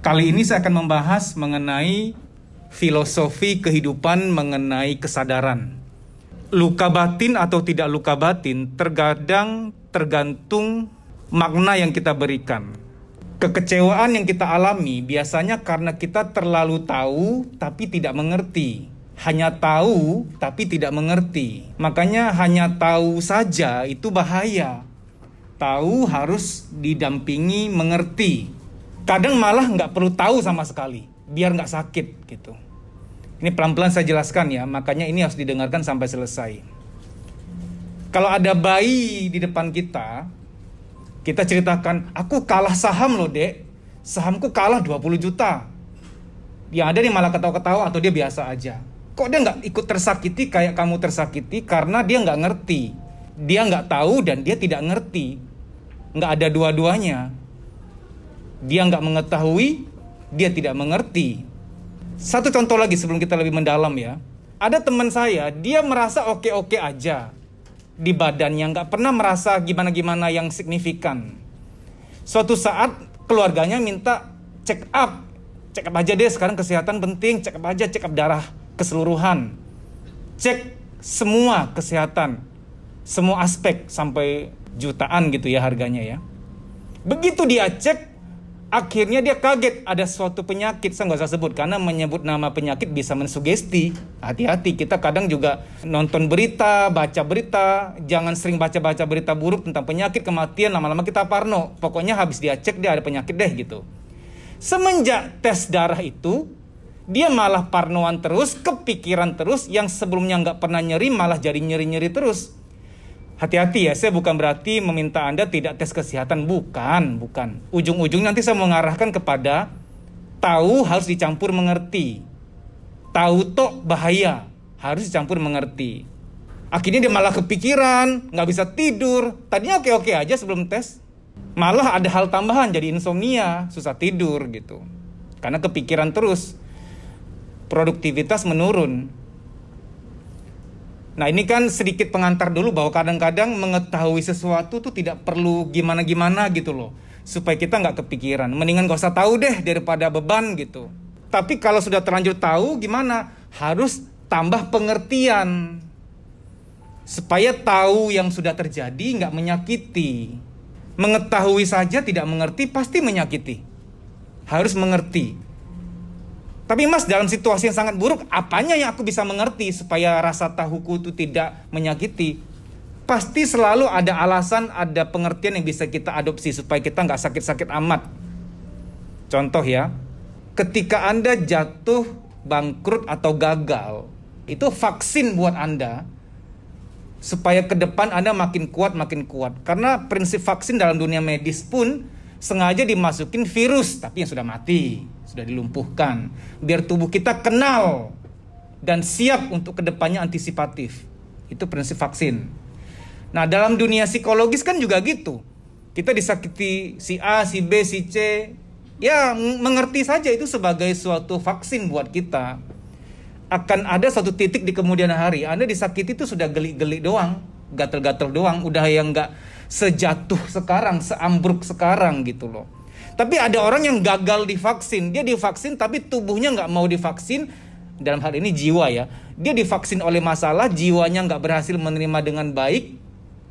Kali ini saya akan membahas mengenai filosofi kehidupan mengenai kesadaran. Luka batin atau tidak luka batin tergantung makna yang kita berikan. Kekecewaan yang kita alami biasanya karena kita terlalu tahu tapi tidak mengerti. Hanya tahu tapi tidak mengerti. Makanya hanya tahu saja itu bahaya. Tahu harus didampingi mengerti. Kadang malah nggak perlu tahu sama sekali, biar nggak sakit gitu. Ini pelan-pelan saya jelaskan ya, makanya ini harus didengarkan sampai selesai. Kalau ada bayi di depan kita ceritakan, aku kalah saham loh dek, sahamku kalah 20 juta. Yang ada nih malah ketawa-ketawa atau dia biasa aja. Kok dia nggak ikut tersakiti kayak kamu tersakiti? Karena dia nggak ngerti. Dia nggak tahu dan dia tidak ngerti. Nggak ada dua-duanya. Dia nggak mengetahui, dia tidak mengerti. Satu contoh lagi sebelum kita lebih mendalam ya. Ada teman saya, dia merasa oke-oke aja di badannya, nggak pernah merasa gimana-gimana yang signifikan. Suatu saat keluarganya minta check up aja deh sekarang, kesehatan penting, check up darah keseluruhan. Cek semua kesehatan, semua aspek sampai jutaan gitu ya harganya ya. Begitu dia cek, akhirnya dia kaget ada suatu penyakit, saya nggak usah sebut karena menyebut nama penyakit bisa mensugesti. Hati-hati, kita kadang juga nonton berita, baca berita, jangan sering baca-baca berita buruk tentang penyakit, kematian, lama-lama kita parno. Pokoknya habis dia cek dia ada penyakit deh gitu. Semenjak tes darah itu, dia malah parnoan terus, kepikiran terus, yang sebelumnya nggak pernah nyeri malah jadi nyeri-nyeri terus. Hati-hati ya, saya bukan berarti meminta Anda tidak tes kesehatan, bukan. Ujung-ujungnya nanti saya mengarahkan kepada tahu harus dicampur mengerti. Tahu tok bahaya, harus dicampur mengerti. Akhirnya dia malah kepikiran, nggak bisa tidur. Tadinya oke-oke aja sebelum tes. Malah ada hal tambahan, jadi insomnia, susah tidur gitu. Karena kepikiran terus, produktivitas menurun. Nah ini kan sedikit pengantar dulu bahwa kadang-kadang mengetahui sesuatu tuh tidak perlu gimana-gimana gitu loh. Supaya kita nggak kepikiran. Mendingan gak usah tahu deh daripada beban gitu. Tapi kalau sudah terlanjur tahu gimana? Harus tambah pengertian. Supaya tahu yang sudah terjadi nggak menyakiti. Mengetahui saja tidak mengerti pasti menyakiti. Harus mengerti. Tapi mas, dalam situasi yang sangat buruk, apanya yang aku bisa mengerti supaya rasa tahuku itu tidak menyakiti? Pasti selalu ada alasan, ada pengertian yang bisa kita adopsi supaya kita nggak sakit-sakit amat. Contoh ya, ketika Anda jatuh, bangkrut atau gagal, itu vaksin buat Anda supaya ke depan Anda makin kuat. Karena prinsip vaksin dalam dunia medis pun sengaja dimasukin virus, tapi yang sudah mati, sudah dilumpuhkan, biar tubuh kita kenal dan siap untuk kedepannya antisipatif. Itu prinsip vaksin. Nah dalam dunia psikologis kan juga gitu. Kita disakiti si A, si B, si C, ya mengerti saja itu sebagai suatu vaksin buat kita. Akan ada suatu titik di kemudian hari Anda disakiti itu sudah geli-geli doang, gatel-gatel doang, udah yang nggak sejatuh sekarang, seambruk sekarang gitu loh. Tapi ada orang yang gagal divaksin. Dia divaksin tapi tubuhnya nggak mau divaksin. Dalam hal ini jiwa ya. Dia divaksin oleh masalah, jiwanya nggak berhasil menerima dengan baik.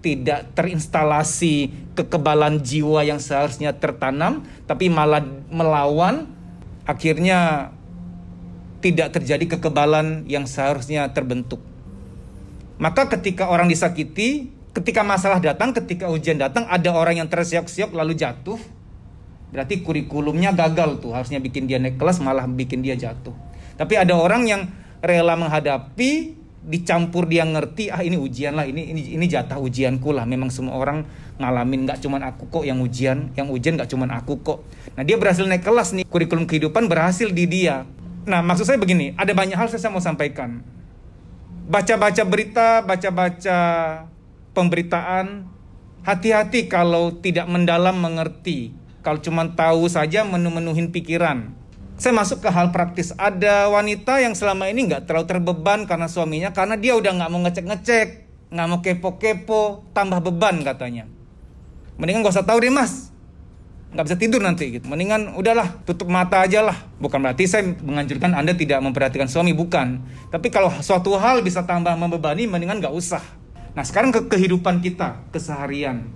Tidak terinstalasi kekebalan jiwa yang seharusnya tertanam. Tapi malah melawan. Akhirnya tidak terjadi kekebalan yang seharusnya terbentuk. Maka ketika orang disakiti, ketika masalah datang, ketika ujian datang, ada orang yang tersiok-siok lalu jatuh. Berarti kurikulumnya gagal tuh, harusnya bikin dia naik kelas malah bikin dia jatuh. Tapi ada orang yang rela menghadapi, dicampur dia ngerti, ini ujian lah, ini jatah ujianku lah. Memang semua orang ngalamin, nggak cuman aku kok yang ujian nggak cuman aku kok. Nah dia berhasil naik kelas nih, kurikulum kehidupan berhasil di dia. Nah maksud saya begini, ada banyak hal saya mau sampaikan. Baca-baca berita, baca-baca pemberitaan, hati-hati kalau tidak mendalam mengerti. Kalau cuma tahu saja menuhin pikiran. Saya masuk ke hal praktis. Ada wanita yang selama ini nggak terlalu terbeban karena suaminya, karena dia udah nggak mau ngecek-ngecek, nggak mau kepo-kepo, tambah beban katanya. Mendingan gak usah tahu deh mas. nggak bisa tidur nanti gitu. Mendingan udahlah, tutup mata aja lah. Bukan berarti saya menganjurkan Anda tidak memperhatikan suami, bukan. Tapi kalau suatu hal bisa tambah membebani, mendingan nggak usah. Nah sekarang ke kehidupan kita, keseharian.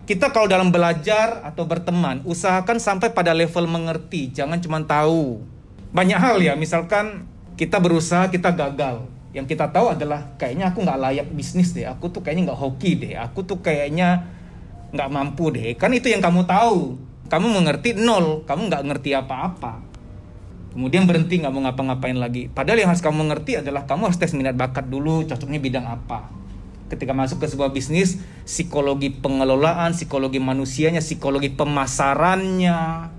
Kita kalau dalam belajar atau berteman, usahakan sampai pada level mengerti, jangan cuma tahu. Banyak hal ya, misalkan kita berusaha, kita gagal. Yang kita tahu adalah kayaknya aku nggak layak bisnis deh, aku tuh kayaknya nggak hoki deh, aku tuh kayaknya nggak mampu deh. Kan itu yang kamu tahu. Kamu mengerti nol, kamu nggak ngerti apa-apa. Kemudian berhenti, nggak mau ngapa-ngapain lagi. Padahal yang harus kamu mengerti adalah kamu harus tes minat bakat dulu, cocoknya bidang apa. Ketika masuk ke sebuah bisnis, psikologi pengelolaan, psikologi manusianya, psikologi pemasarannya.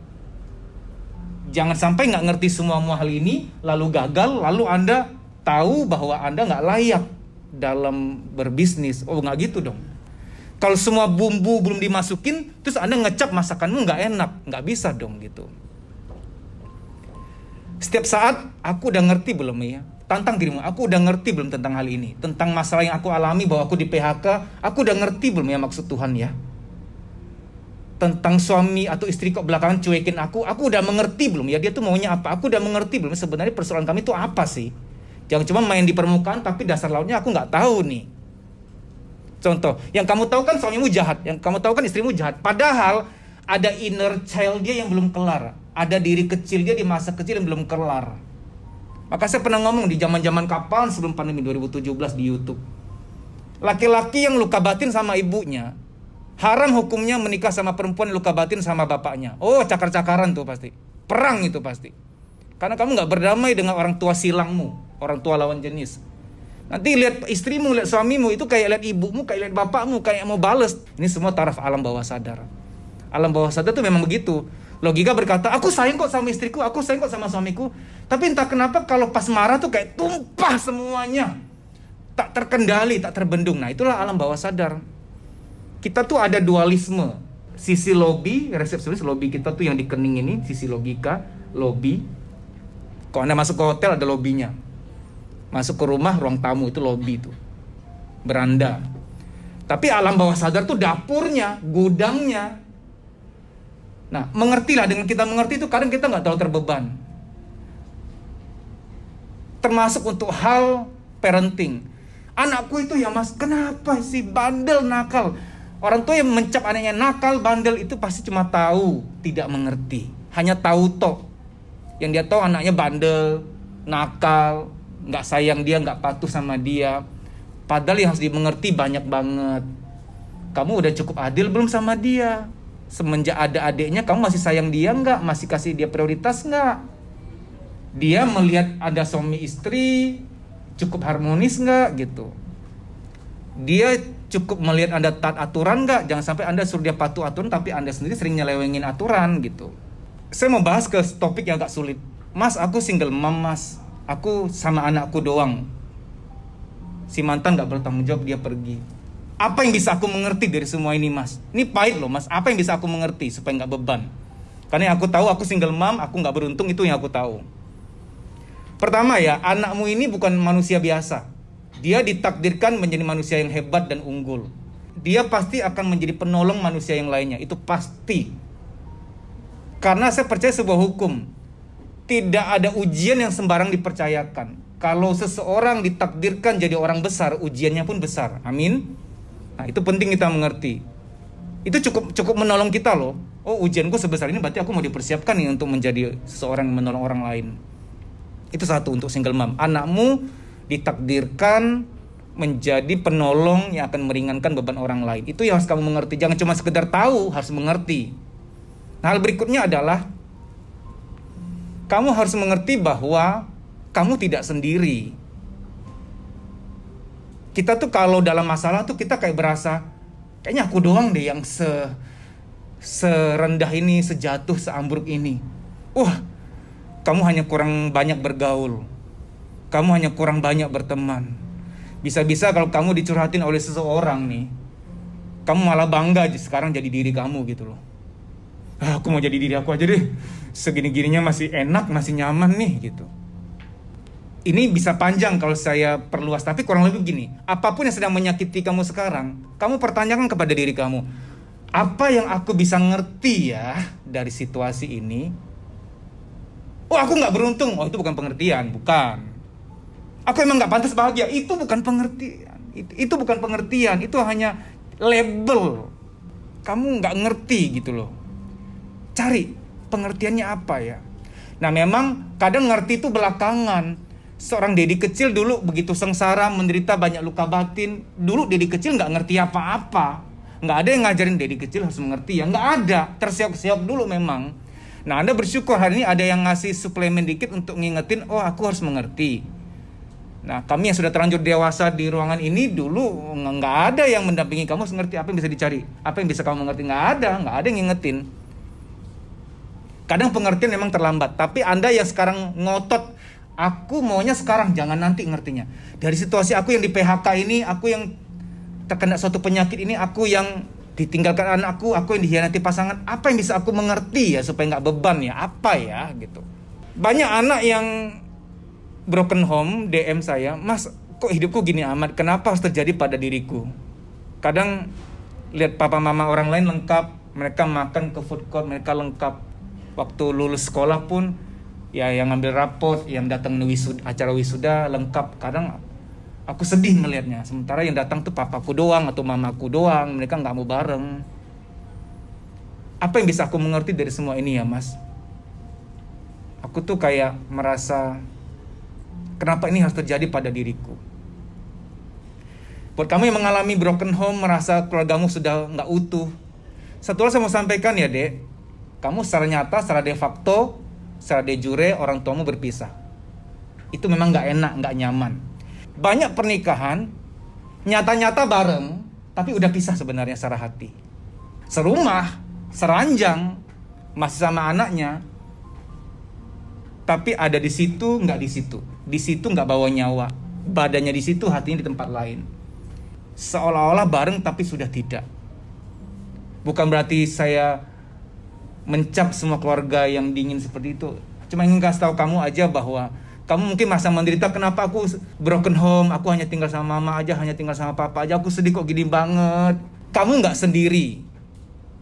Jangan sampai nggak ngerti semua hal ini, lalu gagal, lalu Anda tahu bahwa Anda nggak layak dalam berbisnis. Oh nggak gitu dong. Kalau semua bumbu belum dimasukin, terus Anda ngecap masakanmu nggak enak, nggak bisa dong gitu. Setiap saat, aku udah ngerti belum ya? Tantang dirimu, aku udah ngerti belum tentang hal ini? Tentang masalah yang aku alami bahwa aku di PHK, aku udah ngerti belum ya maksud Tuhan ya? Tentang suami atau istri kok belakangan cuekin aku udah mengerti belum ya? Dia tuh maunya apa? Aku udah mengerti belum sebenarnya persoalan kami itu apa sih? Jangan cuma main di permukaan tapi dasar lautnya aku nggak tahu nih. Contoh, yang kamu tahu kan suamimu jahat, yang kamu tahu kan istrimu jahat. Padahal ada inner child dia yang belum kelar, ada diri kecil dia di masa kecil yang belum kelar. Maka saya pernah ngomong di zaman-zaman kapan sebelum pandemi 2017 di YouTube. Laki-laki yang luka batin sama ibunya, haram hukumnya menikah sama perempuan yang luka batin sama bapaknya. Oh, cakar-cakaran tuh pasti. Perang itu pasti. Karena kamu nggak berdamai dengan orang tua silangmu, orang tua lawan jenis. Nanti lihat istrimu, lihat suamimu, itu kayak lihat ibumu, kayak lihat bapakmu, kayak mau bales. Ini semua taraf alam bawah sadar. Alam bawah sadar tuh memang begitu. Logika berkata, aku sayang kok sama istriku, aku sayang kok sama suamiku. Tapi entah kenapa kalau pas marah tuh kayak tumpah semuanya. Tak terkendali, tak terbendung. Nah itulah alam bawah sadar. Kita tuh ada dualisme. Sisi lobby, resepsionis lobby kita tuh yang di kening ini, sisi logika, lobby. Kalau Anda masuk ke hotel ada lobbynya. Masuk ke rumah, ruang tamu itu lobby tuh. Beranda. Tapi alam bawah sadar tuh dapurnya, gudangnya. Nah, mengertilah, dengan kita mengerti itu kadang kita nggak terlalu terbeban. Termasuk untuk hal parenting. Anakku itu ya mas, kenapa sih bandel, nakal? Orang tua yang mencap anaknya nakal, bandel itu pasti cuma tahu, tidak mengerti. Hanya tahu tok. Yang dia tahu anaknya bandel, nakal, nggak sayang dia, nggak patuh sama dia. Padahal yang harus dimengerti banyak banget. Kamu udah cukup adil belum sama dia? Semenjak ada adiknya, kamu masih sayang dia nggak? Masih kasih dia prioritas nggak? Dia melihat ada suami istri cukup harmonis nggak gitu? Dia cukup melihat Anda taat aturan nggak? Jangan sampai Anda suruh dia patuh aturan tapi Anda sendiri sering nyelewengin aturan gitu. Saya mau bahas ke topik yang agak sulit. Mas, aku single mom mas. Aku sama anakku doang. Si mantan gak bertanggung jawab, dia pergi. Apa yang bisa aku mengerti dari semua ini mas? Ini pahit loh mas. Apa yang bisa aku mengerti supaya gak beban? Karena yang aku tahu aku single mom, aku gak beruntung, itu yang aku tahu. Pertama ya, anakmu ini bukan manusia biasa. Dia ditakdirkan menjadi manusia yang hebat dan unggul. Dia pasti akan menjadi penolong manusia yang lainnya. Itu pasti. Karena saya percaya sebuah hukum. Tidak ada ujian yang sembarang dipercayakan. Kalau seseorang ditakdirkan jadi orang besar, ujiannya pun besar. Amin. Nah, itu penting kita mengerti. Itu cukup menolong kita loh. Oh, ujianku sebesar ini berarti aku mau dipersiapkan nih untuk menjadi seseorang yang menolong orang lain. Itu satu untuk single mom. Anakmu ditakdirkan menjadi penolong yang akan meringankan beban orang lain. Itu yang harus kamu mengerti. Jangan cuma sekedar tahu, harus mengerti. Nah, hal berikutnya adalah kamu harus mengerti bahwa kamu tidak sendiri. Kita tuh kalau dalam masalah tuh kita kayak berasa, kayaknya aku doang deh yang serendah ini, sejatuh, seambruk ini. Wah, kamu hanya kurang banyak bergaul. Kamu hanya kurang banyak berteman. Bisa-bisa kalau kamu dicurhatin oleh seseorang nih, kamu malah bangga sekarang jadi diri kamu gitu loh. Aku mau jadi diri aku aja deh. Segini-gininya masih enak, masih nyaman nih gitu. Ini bisa panjang kalau saya perluas, tapi kurang lebih begini. Apapun yang sedang menyakiti kamu sekarang, kamu pertanyakan kepada diri kamu. Apa yang aku bisa ngerti ya dari situasi ini? Oh, aku nggak beruntung. Oh, itu bukan pengertian, bukan. Aku emang nggak pantas bahagia. Itu bukan pengertian. Itu bukan pengertian. Itu hanya label. Kamu nggak ngerti gitu loh. Cari pengertiannya apa ya. Nah, memang kadang ngerti itu belakangan. Seorang Dedi kecil dulu begitu sengsara, menderita banyak luka batin. Dulu Dedi kecil nggak ngerti apa-apa. Nggak ada yang ngajarin Dedi kecil harus mengerti ya. Nggak ada. Tersiok-siok dulu memang. Nah, Anda bersyukur hari ini ada yang ngasih suplemen dikit untuk ngingetin, oh aku harus mengerti. Nah, kami yang sudah terlanjur dewasa di ruangan ini dulu nggak ada yang mendampingi kamu harus ngerti. Apa yang bisa dicari? Apa yang bisa kamu mengerti? Nggak ada yang ngingetin. Kadang pengertian memang terlambat. Tapi Anda yang sekarang ngotot, aku maunya sekarang, jangan nanti ngertinya. Dari situasi aku yang di PHK ini, aku yang terkena suatu penyakit ini, aku yang ditinggalkan anakku, aku yang dikhianati pasangan, apa yang bisa aku mengerti ya supaya nggak beban ya, apa ya gitu. Banyak anak yang broken home DM saya, Mas kok hidupku gini amat, kenapa harus terjadi pada diriku? Kadang lihat papa mama orang lain lengkap, mereka makan ke food court, mereka lengkap. Waktu lulus sekolah pun ya yang ngambil rapot, yang datang acara wisuda lengkap. Kadang aku sedih melihatnya. Sementara yang datang tuh papaku doang atau mamaku doang. Mereka gak mau bareng. Apa yang bisa aku mengerti dari semua ini ya Mas? Aku tuh kayak merasa, kenapa ini harus terjadi pada diriku? Buat kamu yang mengalami broken home, merasa keluargamu sudah gak utuh, satu hal saya mau sampaikan ya Dek. Kamu secara nyata, secara de facto, secara de jure orang tuamu berpisah. Itu memang gak enak, gak nyaman. Banyak pernikahan nyata-nyata bareng tapi udah pisah sebenarnya secara hati. Serumah, seranjang, masih sama anaknya. Tapi ada di situ, nggak di situ. Di situ nggak bawa nyawa. Badannya di situ, hatinya di tempat lain. Seolah-olah bareng tapi sudah tidak. Bukan berarti saya mencap semua keluarga yang dingin seperti itu. Cuma ingin kasih tahu kamu aja bahwa kamu mungkin masa menderita, kenapa aku broken home, aku hanya tinggal sama mama aja, hanya tinggal sama papa aja, aku sedih kok gini banget. Kamu gak sendiri.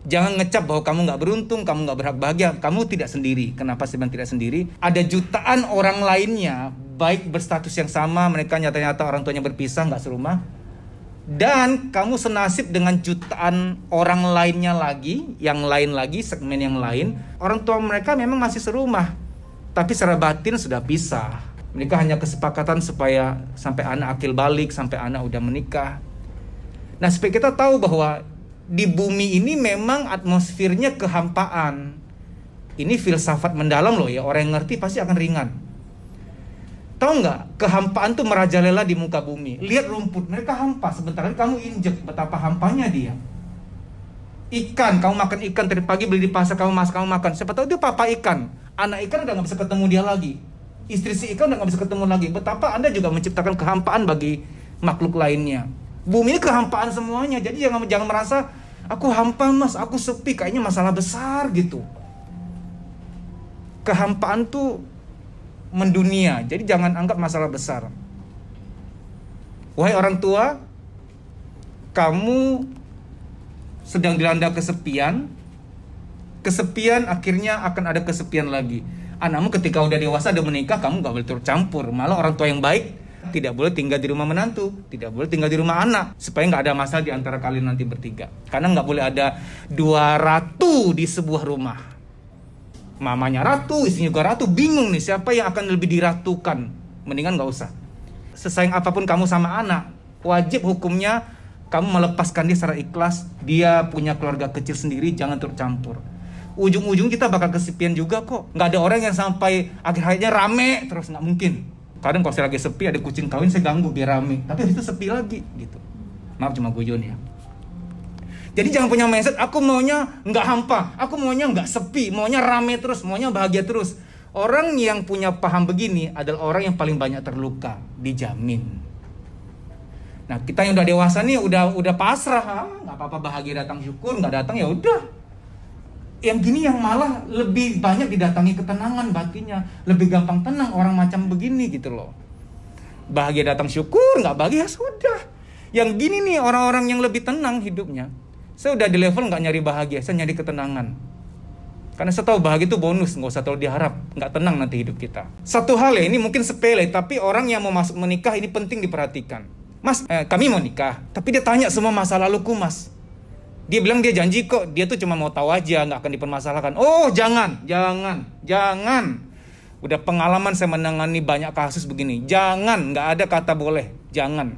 Jangan ngecap bahwa kamu gak beruntung, kamu gak berhak bahagia. Kamu tidak sendiri. Kenapa saya bilang tidak sendiri? Ada jutaan orang lainnya, baik berstatus yang sama, mereka nyata-nyata orang tuanya berpisah, gak serumah. Dan kamu senasib dengan jutaan orang lainnya lagi, yang lain lagi, segmen yang lain. Orang tua mereka memang masih serumah, tapi secara batin sudah pisah. Mereka hanya kesepakatan supaya sampai anak akil balik, sampai anak udah menikah. Nah, supaya kita tahu bahwa di bumi ini memang atmosfernya kehampaan. Ini filsafat mendalam loh ya, orang yang ngerti pasti akan ringan. Tahu nggak, kehampaan tuh merajalela di muka bumi. Lihat rumput, mereka hampa. Sebentar lagi kamu injek, betapa hampanya dia. Ikan, kamu makan ikan dari pagi beli di pasar, kamu makan. Siapa tahu itu papa ikan. Anak ikan udah gak bisa ketemu dia lagi. Istri si ikan udah gak bisa ketemu lagi. Betapa Anda juga menciptakan kehampaan bagi makhluk lainnya. Bumi ini kehampaan semuanya. Jadi jangan merasa, aku hampa Mas, aku sepi, kayaknya masalah besar gitu. Kehampaan tuh mendunia. Jadi jangan anggap masalah besar. Wahai orang tua, kamu sedang dilanda kesepian. Kesepian akhirnya akan ada kesepian lagi. Anakmu ketika udah dewasa, udah menikah, kamu gak boleh turut campur. Malah orang tua yang baik tidak boleh tinggal di rumah menantu, tidak boleh tinggal di rumah anak, supaya gak ada masalah di antara kalian nanti bertiga. Karena gak boleh ada dua ratu di sebuah rumah. Mamanya ratu, istrinya juga ratu, bingung nih siapa yang akan lebih diratukan. Mendingan gak usah. Sesayang apapun kamu sama anak, wajib hukumnya kamu melepaskan dia secara ikhlas. Dia punya keluarga kecil sendiri, jangan turut campur. Ujung-ujung kita bakal kesepian juga kok. Nggak ada orang yang sampai akhir-akhirnya rame terus, nggak mungkin. Kadang kalau saya lagi sepi, ada kucing kawin, saya ganggu biar rame. Tapi habis itu sepi lagi gitu. Maaf, cuma guyon ya. Jadi jangan punya mindset, aku maunya nggak hampa, aku maunya nggak sepi, maunya rame terus, maunya bahagia terus. Orang yang punya paham begini adalah orang yang paling banyak terluka, dijamin. Nah, kita yang udah dewasa nih udah pasrah, nggak apa-apa, bahagia datang syukur, nggak datang ya udah. Yang gini yang malah lebih banyak didatangi ketenangan batinnya, lebih gampang tenang orang macam begini gitu loh. Bahagia datang syukur, nggak bahagia sudah. Yang gini nih orang-orang yang lebih tenang hidupnya. Saya udah di level nggak nyari bahagia, saya nyari ketenangan. Karena saya tahu bahagia itu bonus, nggak usah terlalu diharap, nggak tenang nanti hidup kita. Satu hal ya, ini mungkin sepele, tapi orang yang mau masuk menikah ini penting diperhatikan. Mas, kami mau nikah, tapi dia tanya semua masa laluku, Mas. Dia bilang dia janji kok, dia tuh cuma mau tahu aja, nggak akan dipermasalahkan. Oh, jangan. Udah pengalaman saya menangani banyak kasus begini. Jangan, nggak ada kata boleh, jangan.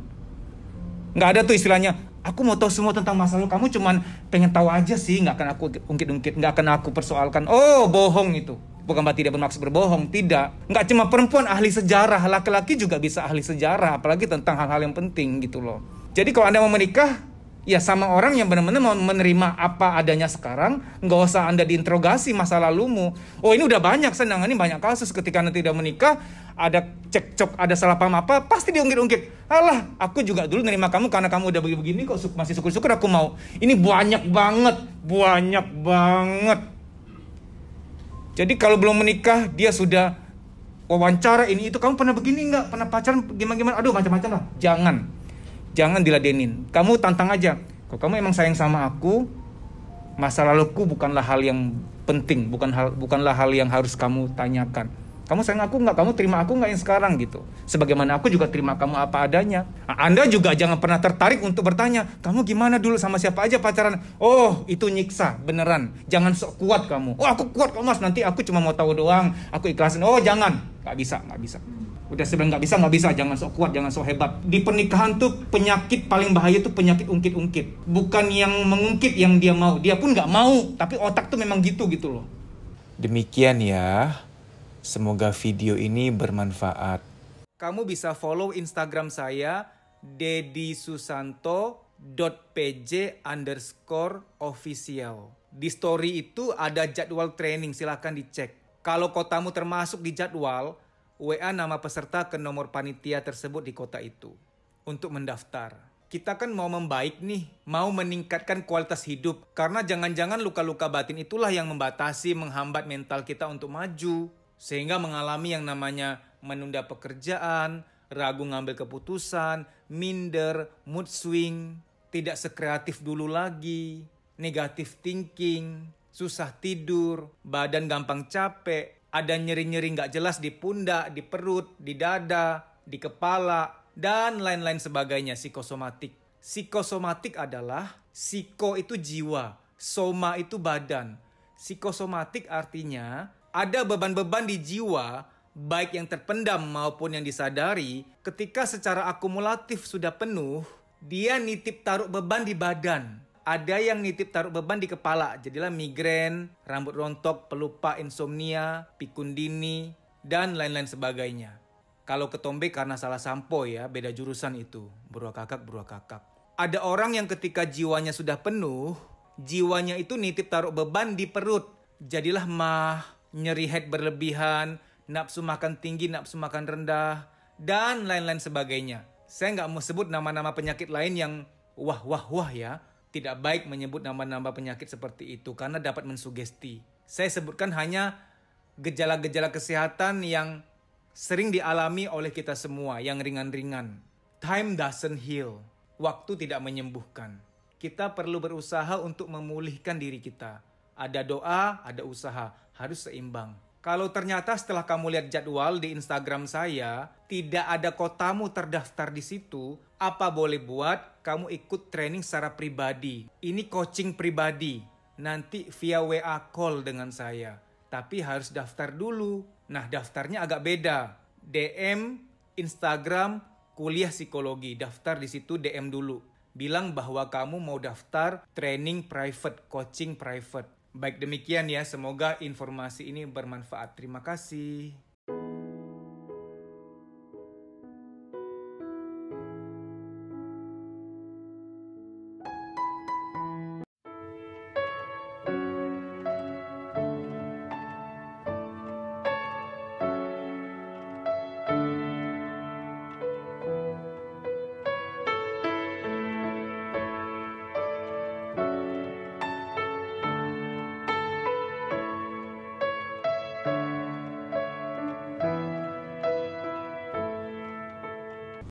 Nggak ada tuh istilahnya, aku mau tahu semua tentang masa lalu kamu, cuman pengen tahu aja sih, nggak akan aku ungkit-ungkit, nggak akan aku persoalkan. Oh, bohong itu. Bukan berarti tidak bermaksud berbohong, tidak. Nggak cuma perempuan ahli sejarah, laki-laki juga bisa ahli sejarah, apalagi tentang hal-hal yang penting gitu loh. Jadi kalau Anda mau menikah, ya sama orang yang benar-benar mau menerima apa adanya sekarang, nggak usah Anda diinterogasi masa lalumu. Oh, ini udah banyak, saya nangani banyak kasus ketika Anda tidak menikah, ada cekcok, ada salah paham apa, pasti diungkit-ungkit. Alah, aku juga dulu nerima kamu karena kamu udah begini kok, masih syukur-syukur aku mau. Ini banyak banget. Jadi kalau belum menikah, dia sudah wawancara ini itu, kamu pernah begini nggak? Pernah pacaran gimana? Aduh, macam-macam lah. Jangan diladenin. Kamu tantang aja. Kalau kamu emang sayang sama aku, masa laluku bukanlah hal yang penting, bukanlah hal yang harus kamu tanyakan. Kamu sayang aku nggak? Kamu terima aku nggak yang sekarang gitu? Sebagaimana aku juga terima kamu apa adanya. Nah, Anda juga jangan pernah tertarik untuk bertanya, kamu gimana dulu sama siapa aja pacaran? Oh, itu nyiksa, beneran. Jangan sok kuat kamu. Oh, aku kuat kok Mas, nanti aku cuma mau tahu doang. Aku ikhlasin. Oh, jangan. Nggak bisa. Udah sebenarnya nggak bisa. Jangan sok kuat, jangan sok hebat. Di pernikahan tuh penyakit paling bahaya tuh penyakit ungkit-ungkit. Bukan yang mengungkit yang dia mau. Dia pun nggak mau, tapi otak tuh memang gitu loh. Demikian ya. Semoga video ini bermanfaat. Kamu bisa follow Instagram saya deddysusanto.pj_official. Di story itu ada jadwal training, silahkan dicek. Kalau kotamu termasuk di jadwal, WA nama peserta ke nomor panitia tersebut di kota itu untuk mendaftar. Kita kan mau membaik nih, mau meningkatkan kualitas hidup. Karena jangan-jangan luka-luka batin itulah yang membatasi, menghambat mental kita untuk maju. Sehingga mengalami yang namanya menunda pekerjaan, ragu ngambil keputusan, minder, mood swing, tidak sekreatif dulu lagi, negatif thinking, susah tidur, badan gampang capek, ada nyeri-nyeri nggak jelas di pundak, di perut, di dada, di kepala, dan lain-lain sebagainya, psikosomatik. Psikosomatik adalah, psiko itu jiwa, soma itu badan. Psikosomatik artinya ada beban-beban di jiwa, baik yang terpendam maupun yang disadari, ketika secara akumulatif sudah penuh, dia nitip taruh beban di badan. Ada yang nitip taruh beban di kepala, jadilah migrain, rambut rontok, pelupa, insomnia, pikun dini, dan lain-lain sebagainya. Kalau ketombe karena salah sampo ya, beda jurusan itu, beruah kakak. Ada orang yang ketika jiwanya sudah penuh, jiwanya itu nitip taruh beban di perut, jadilah mah, nyeri head berlebihan, nafsu makan tinggi, nafsu makan rendah, dan lain-lain sebagainya. Saya nggak mau sebut nama-nama penyakit lain yang wah ya. Tidak baik menyebut nama-nama penyakit seperti itu karena dapat mensugesti. Saya sebutkan hanya gejala-gejala kesehatan yang sering dialami oleh kita semua, yang ringan-ringan. Time doesn't heal. Waktu tidak menyembuhkan. Kita perlu berusaha untuk memulihkan diri kita. Ada doa, ada usaha, harus seimbang. Kalau ternyata setelah kamu lihat jadwal di Instagram saya, tidak ada kotamu terdaftar di situ, apa boleh buat kamu ikut training secara pribadi. Ini coaching pribadi, nanti via WA call dengan saya. Tapi harus daftar dulu. Nah, daftarnya agak beda. DM, Instagram, kuliah psikologi. Daftar di situ DM dulu. Bilang bahwa kamu mau daftar training private, coaching private. Baik demikian ya, semoga informasi ini bermanfaat. Terima kasih.